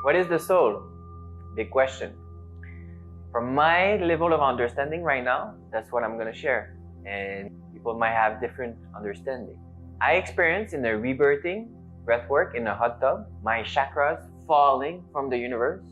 What is the soul? Big question. From my level of understanding right now, that's what I'm going to share. And people might have different understanding. I experienced in the rebirthing breathwork in a hot tub, my chakras falling from the universe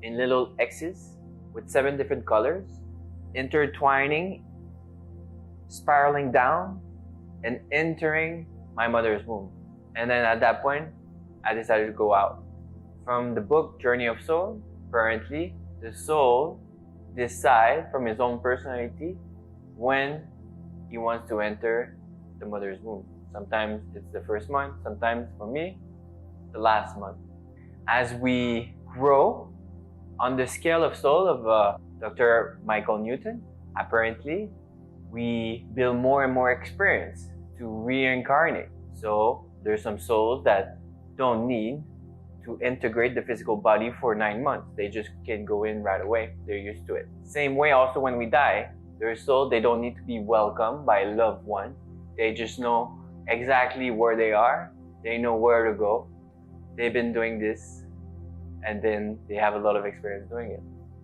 in little X's with 7 different colors, intertwining, spiraling down, and entering my mother's womb. And then at that point, I decided to go out. From the book Journey of Soul, apparently, the soul decides from his own personality when he wants to enter the mother's womb. Sometimes it's the first month, sometimes for me, the last month. As we grow on the scale of soul of Dr. Michael Newton, apparently, we build more and more experience to reincarnate. So there's some souls that don't need to integrate the physical body for 9 months. They just can go in right away. They're used to it. Same way also when we die, there's souls, they don't need to be welcomed by a loved one. They just know exactly where they are. They know where to go. They've been doing this, and then they have a lot of experience doing it.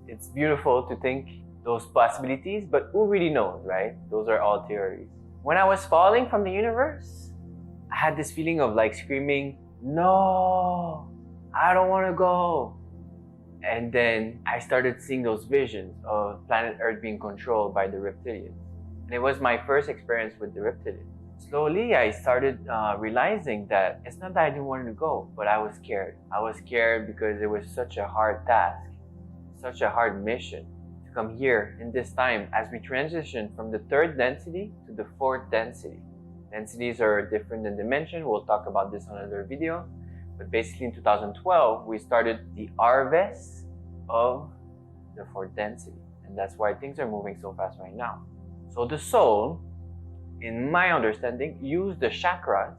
It's beautiful to think those possibilities, but who really knows, right? Those are all theories. When I was falling from the universe, I had this feeling of like screaming, no, I don't want to go. And then I started seeing those visions of planet Earth being controlled by the reptilians. And it was my first experience with the reptilians. Slowly, I started realizing that it's not that I didn't want to go, but I was scared. I was scared because it was such a hard task, such a hard mission to come here in this time as we transition from the 3rd density to the 4th density. Densities are different in dimension. We'll talk about this on another video. But basically in 2012, we started the unveils of the 4th density. And that's why things are moving so fast right now. So the soul, in my understanding, used the chakras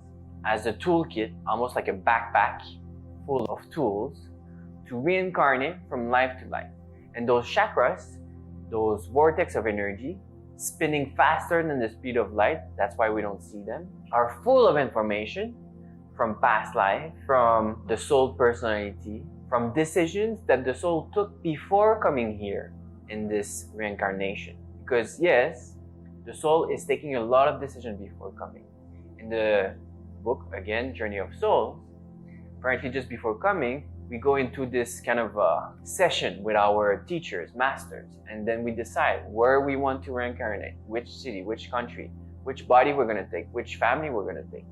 as a toolkit, almost like a backpack full of tools, to reincarnate from life to life. And those chakras, those vortex of energy, spinning faster than the speed of light, that's why we don't see them, are full of information from past life, from the soul personality, from decisions that the soul took before coming here in this reincarnation. Because yes, the soul is taking a lot of decisions before coming. In the book, again, Journey of Souls, apparently just before coming, we go into this kind of session with our teachers, masters, and then we decide where we want to reincarnate, which city, which country, which body we're going to take, which family we're going to take.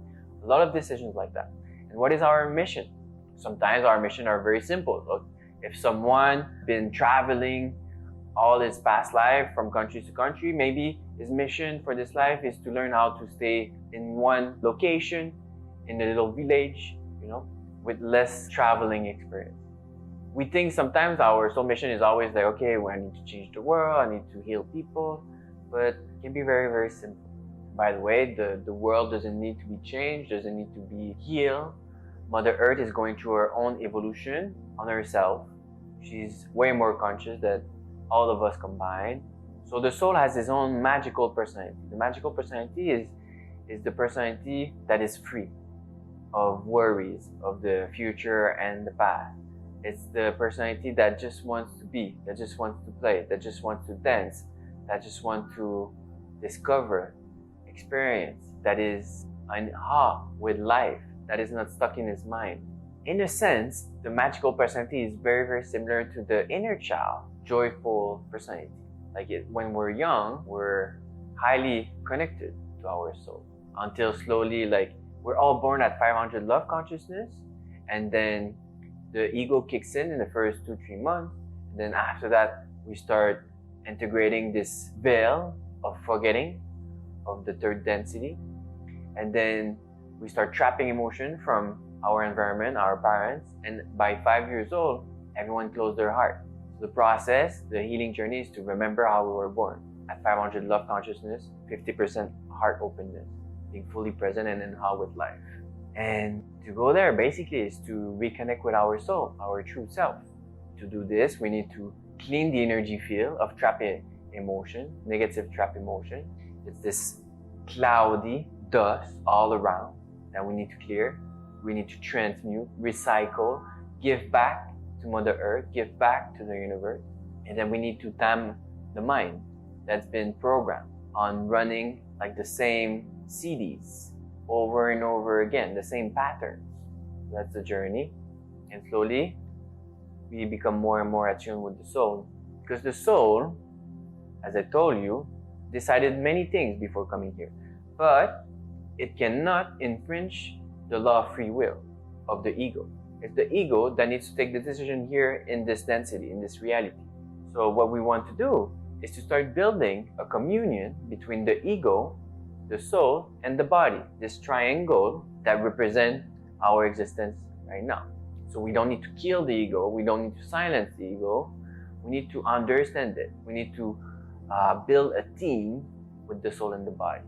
A lot of decisions like that. And what is our mission? Sometimes our mission are very simple. Look, if someone been traveling all his past life from country to country, maybe his mission for this life is to learn how to stay in one location, in a little village, with less traveling experience. We think sometimes our soul mission is always like, okay, well, I need to change the world, I need to heal people, but it can be very, very simple. By the way, the world doesn't need to be changed, doesn't need to be healed. Mother Earth is going through her own evolution on herself. She's way more conscious than all of us combined. So the soul has its own magical personality. The magical personality is the personality that is free of worries of the future and the past. It's the personality that just wants to be, that just wants to play, that just wants to dance, that just wants to discover, experience, that is in awe with life, that is not stuck in his mind. In a sense, the magical personality is very, very similar to the inner child, joyful personality. Like when we're young, we're highly connected to our soul until slowly, like we're all born at 500 love consciousness, and then the ego kicks in the first 2-3 months. And then after that, we start integrating this veil of forgetting of the 3rd density. And then we start trapping emotion from our environment, our parents. And by 5 years old, everyone closed their heart. So the process, the healing journey is to remember how we were born. At 500 love consciousness, 50% heart openness, being fully present and in awe with life. And to go there basically is to reconnect with our soul, our true self. To do this, we need to clean the energy field of trapped emotion, negative trapped emotion. It's this cloudy dust all around that we need to clear. We need to transmute, recycle, give back to Mother Earth, give back to the universe. And then we need to tame the mind that's been programmed on running like the same CDs over and over again, the same patterns. That's the journey. And slowly, we become more and more attuned with the soul. Because the soul, as I told you, decided many things before coming here. But it cannot infringe the law of free will of the ego. It's the ego that needs to take the decision here in this density, in this reality. So what we want to do is to start building a communion between the ego, the soul, and the body. This triangle that represents our existence right now. So we don't need to kill the ego. We don't need to silence the ego. We need to understand it. We need to build a team with the soul and the body.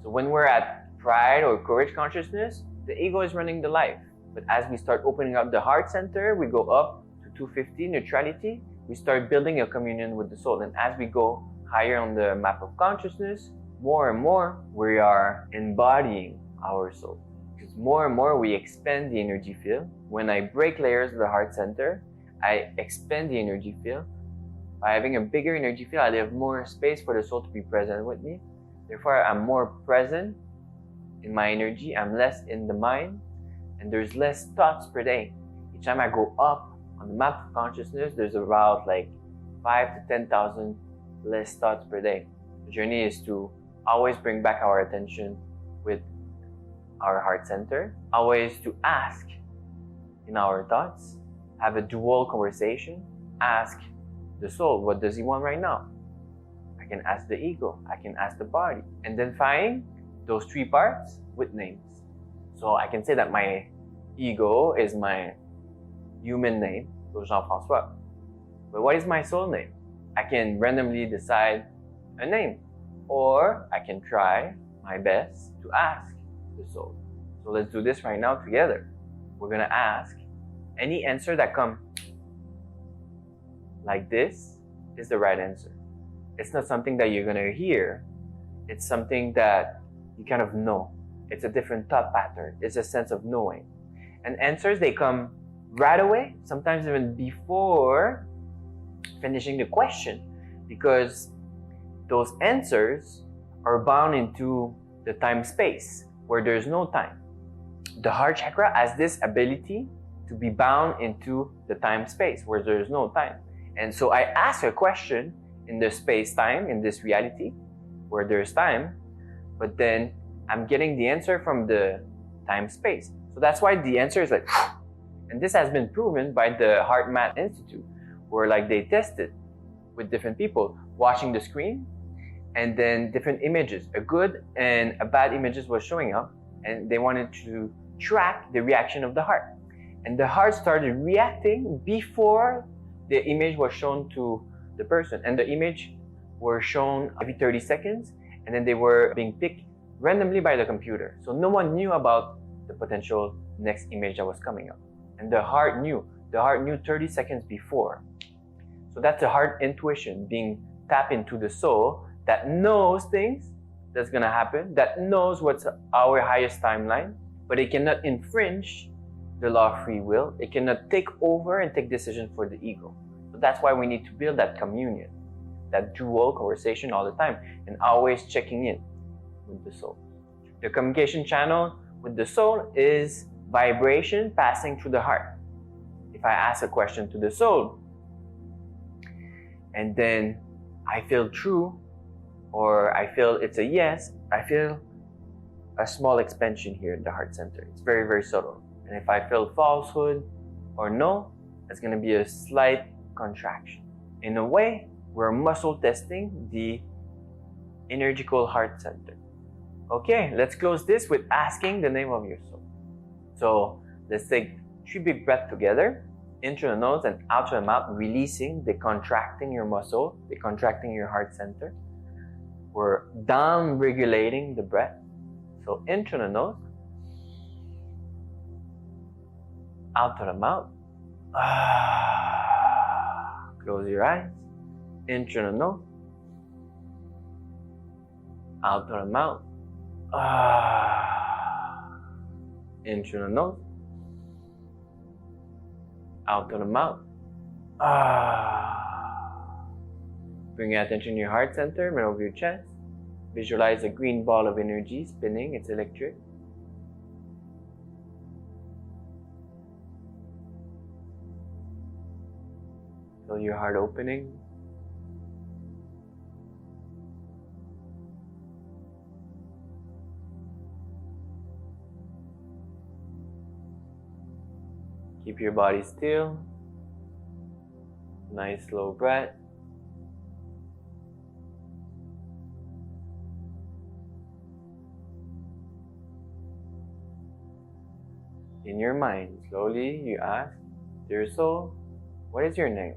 So when we're at pride or courage consciousness, the ego is running the life. But as we start opening up the heart center, we go up to 250, neutrality. We start building a communion with the soul. And as we go higher on the map of consciousness, more and more we are embodying our soul. Because more and more we expand the energy field. When I break layers of the heart center, I expand the energy field. By having a bigger energy field, I have more space for the soul to be present with me. Therefore, I'm more present in my energy. I'm less in the mind. And there's less thoughts per day. Each time I go up on the map of consciousness, there's about like 5,000 to 10,000 less thoughts per day. The journey is to always bring back our attention with our heart center. Always to ask in our thoughts. Have a dual conversation. Ask the soul, what does he want right now? I can ask the ego. I can ask the body. Identifying those three parts with names. So I can say that my ego is my human name, so Jean-François. But what is my soul name? I can randomly decide a name. Or I can try my best to ask the soul. So let's do this right now together. We're gonna ask any answer that comes like this is the right answer. It's not something that you're gonna hear. It's something that you kind of know. It's a different thought pattern. It's a sense of knowing. And answers, they come right away, sometimes even before finishing the question, because those answers are bound into the time-space where there's no time. The heart chakra has this ability to be bound into the time-space where there's no time. And so I ask a question in the space-time, in this reality where there's time, but then I'm getting the answer from the time-space. So that's why the answer is like, and this has been proven by the Heart Math Institute, where like they tested with different people watching the screen, and then different images, a good and a bad images was showing up, and they wanted to track the reaction of the heart. And the heart started reacting before the image was shown to the person. And the image were shown every 30 seconds, and then they were being picked randomly by the computer. So no one knew about the potential next image that was coming up. And the heart knew. The heart knew 30 seconds before. So that's the heart intuition, being tapped into the soul that knows things that's gonna happen, that knows what's our highest timeline, but it cannot infringe the law of free will. It cannot take over and take decision for the ego. So that's why we need to build that communion, that dual conversation all the time, and always checking in with the soul. The communication channel with the soul is vibration passing through the heart. If I ask a question to the soul, and then I feel true, or I feel it's a yes, I feel a small expansion here in the heart center. It's very, very subtle. And if I feel falsehood or no, it's going to be a slight contraction. In a way, we're muscle testing the energical heart center. Okay, let's close this with asking the name of your soul. So let's take 3 big breaths together. In through the nose and out through the mouth, releasing, decontracting your muscle, decontracting your heart center. We're down regulating the breath. So in through the nose, out through the mouth. Close your eyes. In through the nose, out through the mouth. In through the nose, out through the mouth. Bring your attention to your heart center, middle of your chest. Visualize a green ball of energy spinning. It's electric. Feel your heart opening. Keep your body still. Nice slow breath. In your mind, slowly you ask, dear soul, what is your name?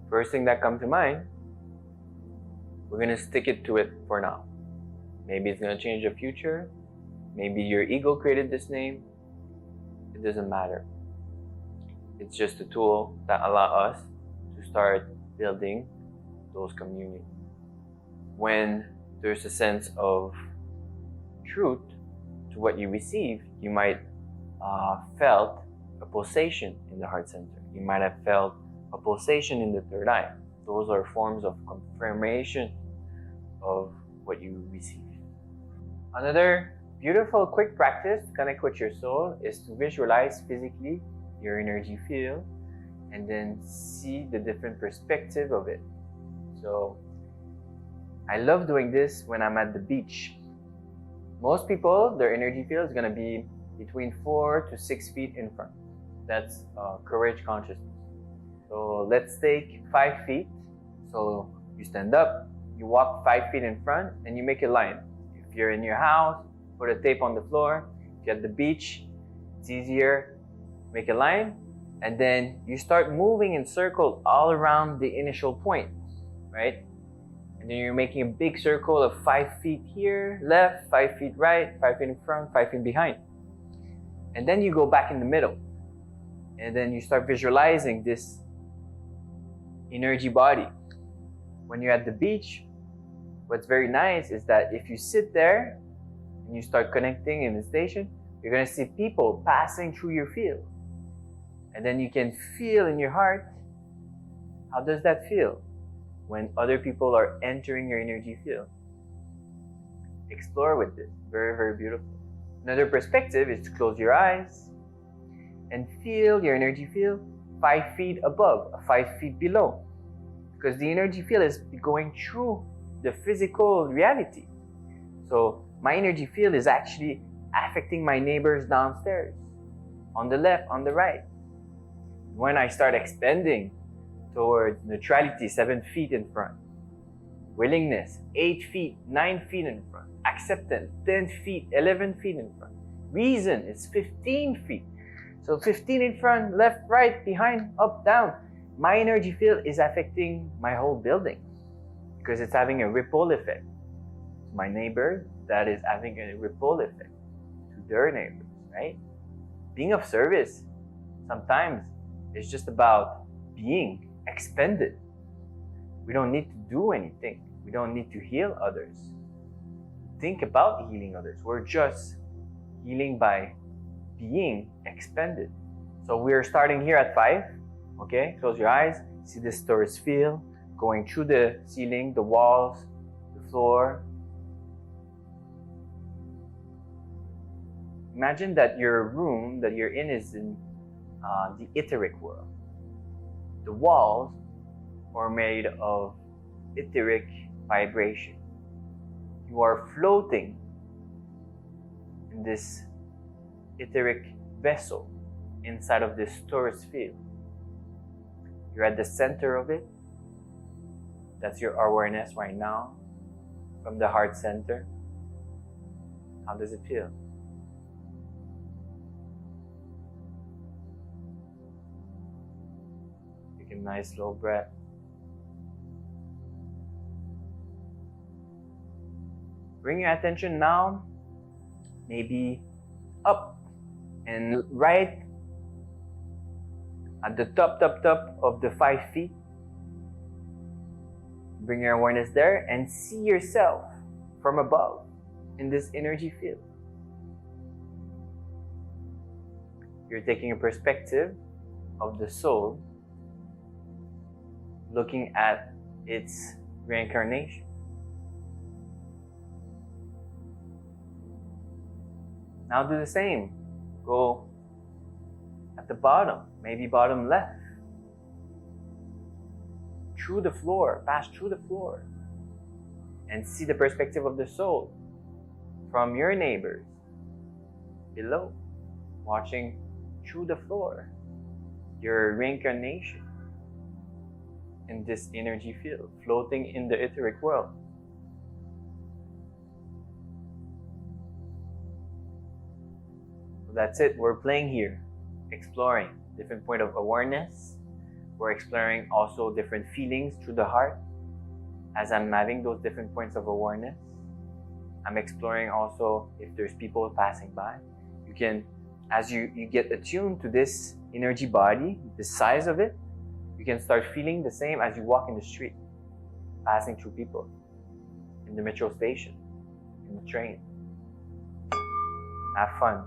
First thing that comes to mind, we're going to stick it to it for now. Maybe it's going to change the future. Maybe your ego created this name. It doesn't matter. It's just a tool that allows us to start building those communities. When there's a sense of truth to what you receive, you might felt a pulsation in the heart center. You might have felt a pulsation in the third eye. Those are forms of confirmation of what you receive. Another beautiful quick practice to connect with your soul is to visualize physically your energy field and then see the different perspective of it. So I love doing this when I'm at the beach. Most people, their energy field is going to be between 4 to 6 feet in front. That's courage consciousness. So let's take 5 feet. So you stand up, you walk 5 feet in front, and you make a line. If you're in your house, put a tape on the floor. If you're at the beach, it's easier. Make a line, and then you start moving in circles all around the initial point, right? And then you're making a big circle of 5 feet here, left, 5 feet right, 5 feet in front, 5 feet behind. And then you go back in the middle. And then you start visualizing this energy body. When you're at the beach, what's very nice is that if you sit there and you start connecting in the station, you're going to see people passing through your field. And then you can feel in your heart, how does that feel when other people are entering your energy field? Explore with this. Very, very beautiful. Another perspective is to close your eyes and feel your energy field 5 feet above, 5 feet below. Because the energy field is going through the physical reality. So my energy field is actually affecting my neighbors downstairs, on the left, on the right. When I start expanding towards neutrality, 7 feet in front, willingness, 8 feet, 9 feet in front, acceptance, 10 feet, 11 feet in front, reason is 15 feet. So 15 in front, left, right, behind, up, down. My energy field is affecting my whole building because it's having a ripple effect. To my neighbor, that is having a ripple effect to their neighbors, right? Being of service sometimes is just about being expanded. We don't need to do anything. We don't need to heal others. Think about healing others. We're just healing by being expanded. So we're starting here at 5. Okay, close your eyes. See this torus field going through the ceiling, the walls, the floor. Imagine that your room that you're in is in the etheric world. The walls are made of etheric vibration. You are floating in this etheric vessel inside of this torus field. You're at the center of it. That's your awareness right now from the heart center. How does it feel? Take a nice slow breath. Bring your attention now maybe up, and right at the top of the 5 feet, bring your awareness there and see yourself from above in this energy field. You're taking a perspective of the soul, looking at its reincarnation. Now do the same. Go at the bottom, maybe bottom left, through the floor, pass through the floor, and see the perspective of the soul from your neighbors below, watching through the floor, your reincarnation in this energy field, floating in the etheric world. So that's it. We're playing here, exploring different point of awareness. We're exploring also different feelings through the heart. As I'm having those different points of awareness, I'm exploring also if there's people passing by. You can, as you get attuned to this energy body, the size of it, you can start feeling the same as you walk in the street, passing through people, in the metro station, in the train. Have fun.